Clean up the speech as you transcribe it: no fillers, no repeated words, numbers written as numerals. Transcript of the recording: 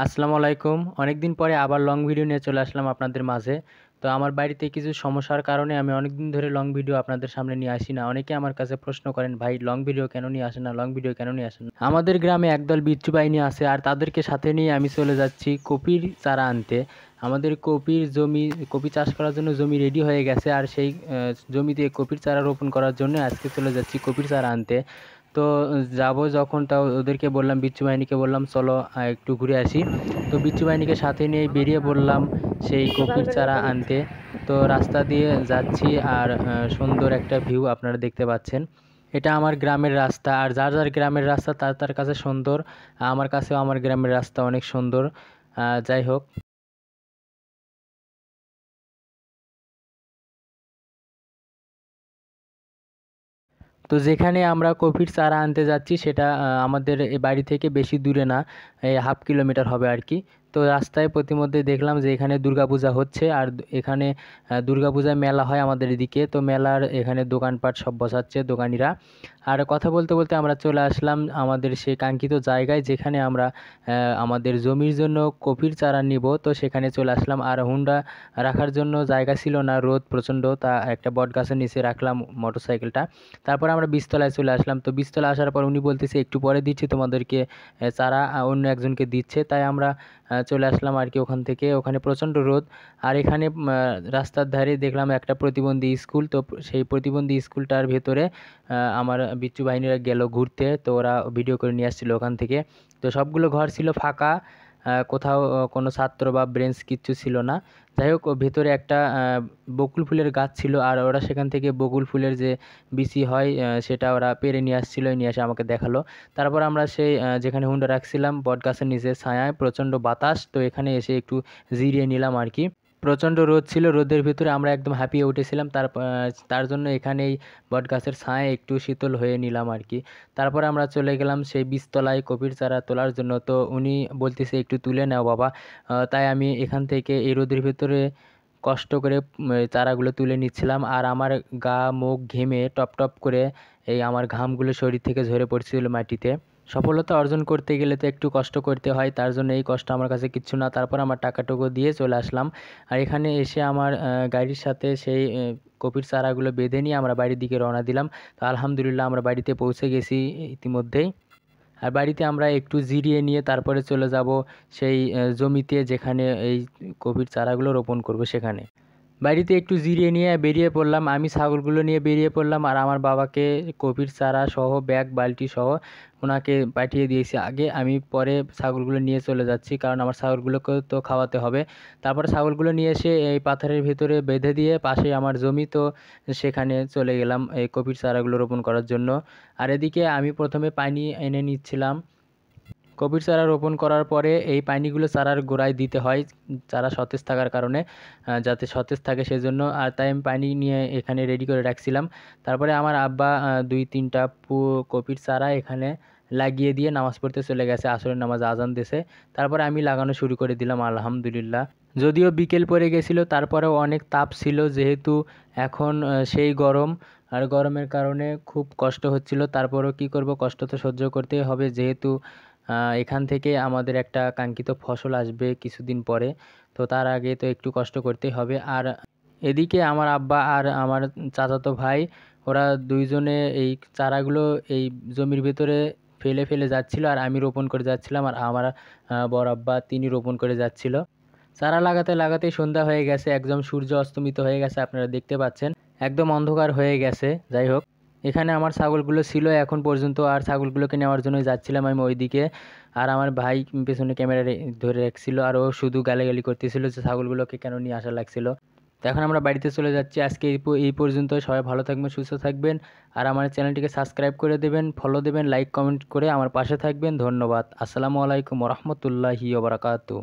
আসসালামু আলাইকুম। অনেকদিন পরে আবার লং ভিডিও নিয়ে চলে আসলাম আপনাদের মাঝে। তো আমার বাড়িতে কিছু সমস্যার কারণে আমি অনেকদিন ধরে লং ভিডিও আপনাদের সামনে নিয়ে আসি না। অনেকে আমার কাছে প্রশ্ন করেন, "ভাই লং ভিডিও কেন নিয়ে আসেন না? লং ভিডিও কেন নিয়ে আসেন না?" আমাদের গ্রামে একদল বিচ্ছু বাহিনী আছে আর তাদেরকে সাথে নিয়ে আমি চলে যাচ্ছি কপির চারা আনতে। আমাদের কপি চাষ করার জন্য জমি রেডি হয়ে গেছে আর সেই জমিতে কপির চারা রোপণ করার জন্য আজকে চলে যাচ্ছি কপির চারা আনতে। তো যাবো যখন তাও ওদেরকে বললাম, বিচ্ছু বাহিনীকে বললাম, "চলো একটু ঘুরে আসি।" তো বিচ্ছু বাহিনীকে সাথে নিয়ে বেরিয়ে পড়লাম সেই কপির চারা আনতে। তো রাস্তা দিয়ে যাচ্ছি আর সুন্দর একটা ভিউ আপনারা দেখতে পাচ্ছেন। এটা আমার গ্রামের রাস্তা আর যার যার গ্রামের রাস্তা তার তার কাছে সুন্দর। আমার কাছেও আমার গ্রামের রাস্তা অনেক সুন্দর। যাই হোক, তো যেখানে আমরা কপির চারা আনতে যাচ্ছি সেটা আমাদের এ বাড়ি থেকে বেশি দূরে না, এই 1/2 কিলোমিটার হবে আর কি। তো রাস্তায় প্রতিমধ্যে দেখলাম যে এখানে দুর্গাপূজা হচ্ছে আর এখানে দুর্গাপূজায় মেলা হয় আমাদের এদিকে। তো মেলার এখানে দোকানপাট সব বসাচ্ছে দোকানিরা। আর কথা বলতে বলতে আমরা চলে আসলাম আমাদের সেই কাঙ্ক্ষিত জায়গায় যেখানে আমরা আমাদের জমির জন্য কপির চারা নিব। তো সেখানে চলে আসলাম আর হুন্ডা রাখার জন্য জায়গা ছিল না, রোদ প্রচণ্ড, তা একটা বট গাছের নিচে রাখলাম মোটরসাইকেলটা। তারপরে আমরা বীজতলায় চলে আসলাম। তো বীজতলায় আসার পর উনি বলতেছে, "একটু পরে দিচ্ছি তোমাদেরকে চারা।" অন্য একজনকে দিচ্ছে, তাই আমরা চলে আসলাম আর কি ওখান থেকে। ওখানে প্রচণ্ড রোদ আর এখানে রাস্তার ধারে দেখলাম একটা প্রতিবন্ধী স্কুল। তো সেই প্রতিবন্ধী স্কুলটার ভেতরে আমার বিচ্ছু বাহিনীরা গেল ঘুরতে। তো ওরা ভিডিও করে নিয়ে আসছিল ওখান থেকে। তো সবগুলো ঘর ছিল ফাঁকা, কোথাও কোনো ছাত্র বা বেঞ্চ কিচ্ছু ছিল না। যাই হোক, ভেতরে একটা বকুল ফুলের গাছ ছিল আর ওরা সেখান থেকে বকুল ফুলের যে বিচি হয় সেটা ওরা পেড়ে নিয়ে আসছিল, নিয়ে এসে আমাকে দেখালো। তারপর আমরা সেই যেখানে হুন্ডা রাখছিলাম বটগাছের নিচে ছায়ায়, প্রচণ্ড বাতাস, তো এখানে এসে একটু জিরিয়ে নিলাম আর কি। প্রচণ্ড রোদ ছিল, রোদের ভিতরে আমরা একদম হাঁপিয়ে উঠেছিলাম। তার জন্য এখানেই বটগাছের ছায়ায় একটু শীতল হয়ে নিলাম আর কি। তারপর আমরা চলে গেলাম সেই বীজতলায় কপির চারা তোলার জন্য। তো উনি বলতেছে, "একটু তুলে নাও বাবা।" তাই আমি এখান থেকে এই রোদের ভিতরে কষ্ট করে চারাগুলো তুলে নিচ্ছিলাম আর আমার গা মুখ ঘেমে টপ টপ করে এই আমার ঘামগুলো শরীর থেকে ঝরে পড়ছিল মাটিতে। সফলতা অর্জন করতে গেলে তো একটু কষ্ট করতে হয়, তার জন্য এই কষ্ট আমার কাছে কিচ্ছু না। তারপর আমার টাকাটুকু দিয়ে চলে আসলাম আর এখানে এসে আমার গাড়ির সাথে সেই কপির চারাগুলো বেঁধে নিয়ে আমরা বাড়ির দিকে রওনা দিলাম। তো আলহামদুলিল্লাহ আমরা বাড়িতে পৌঁছে গেছি ইতিমধ্যেই। আর বাড়িতে আমরা একটু জিরিয়ে নিয়ে তারপরে চলে যাব সেই জমিতে যেখানে এই কপির চারাগুলো রোপণ করব সেখানে। বাড়িতে একটু জিরিয়ে নিয়ে বেরিয়ে পড়লাম, আমি ছাগলগুলো নিয়ে বেরিয়ে পড়লাম আর আমার বাবাকে কপির চারা সহ ব্যাগ বালতি সহ ওনাকে পাঠিয়ে দিয়েছি আগে। আমি পরে ছাগলগুলো নিয়ে চলে যাচ্ছি, কারণ আমার ছাগলগুলোকেও তো খাওয়াতে হবে। তারপরে ছাগলগুলো নিয়ে এসে এই পাথরের ভিতরে বেঁধে দিয়ে পাশে আমার জমি, তো সেখানে চলে গেলাম এই কপির চারাগুলো রোপণ করার জন্য। আর এদিকে আমি প্রথমে পানি এনে নিচ্ছিলাম। কপির চারা রোপণ করার পরে এই পানিগুলো চারার গোড়ায় দিতে হয়, চারা সতেজ থাকার কারণে, যাতে সতেজ থাকে সেজন্য। আর তাই আমি পানি নিয়ে এখানে রেডি করে রাখছিলাম। তারপরে আমার আব্বা 2-3টা কপির চারা এখানে লাগিয়ে দিয়ে নামাজ পড়তে চলে গেছে, আসরের নামাজ আজান দিয়েছে। তারপরে আমি লাগানো শুরু করে দিলাম আলহামদুলিল্লাহ। যদিও বিকেল পড়ে গেছিল, তারপরেও অনেক তাপ ছিল যেহেতু এখন সেই গরম। আর গরমের কারণে খুব কষ্ট হচ্ছিল, তারপরেও কি করব, কষ্ট তো সহ্য করতেই হবে যেহেতু এখান থেকে আমাদের একটা কাঙ্ক্ষিত ফসল আসবে কিছুদিন পরে। তো তার আগে তো একটু কষ্ট করতেই হবে। আর এদিকে আমার আব্বা আর আমার চাচাতো ভাই, ওরা দুইজনে এই চারাগুলো এই জমির ভেতরে ফেলে ফেলে যাচ্ছিল আর আমি রোপণ করে যাচ্ছিলাম আর আমার বড় আব্বা তিনি রোপণ করে যাচ্ছিল। চারা লাগাতে লাগাতেই সন্ধ্যা হয়ে গেছে, একদম সূর্য অস্তমিত হয়ে গেছে, আপনারা দেখতে পাচ্ছেন একদম অন্ধকার হয়ে গেছে। যাই হোক, এখানে আমার ছাগলগুলো ছিল এখন পর্যন্ত আর ছাগলগুলোকে নেওয়ার জন্য যাচ্ছিলাম আমি ওইদিকে। আর আমার ভাই পেছনে ক্যামেরা ধরে রাখছিল আর ও শুধু গালাগালি করতেছিল যে ছাগলগুলোকে কেন নিয়ে আসা লাগছিল। তো এখন আমরা বাড়িতে চলে যাচ্ছি। আজকে এই পর্যন্ত। সবাই ভালো থাকবেন, সুস্থ থাকবেন আর আমার চ্যানেলটিকে সাবস্ক্রাইব করে দেবেন, ফলো দেবেন, লাইক কমেন্ট করে আমার পাশে থাকবেন। ধন্যবাদ। আসসালামু আলাইকুম রহমতুল্লাহি ওয়া বারাকাতুহু।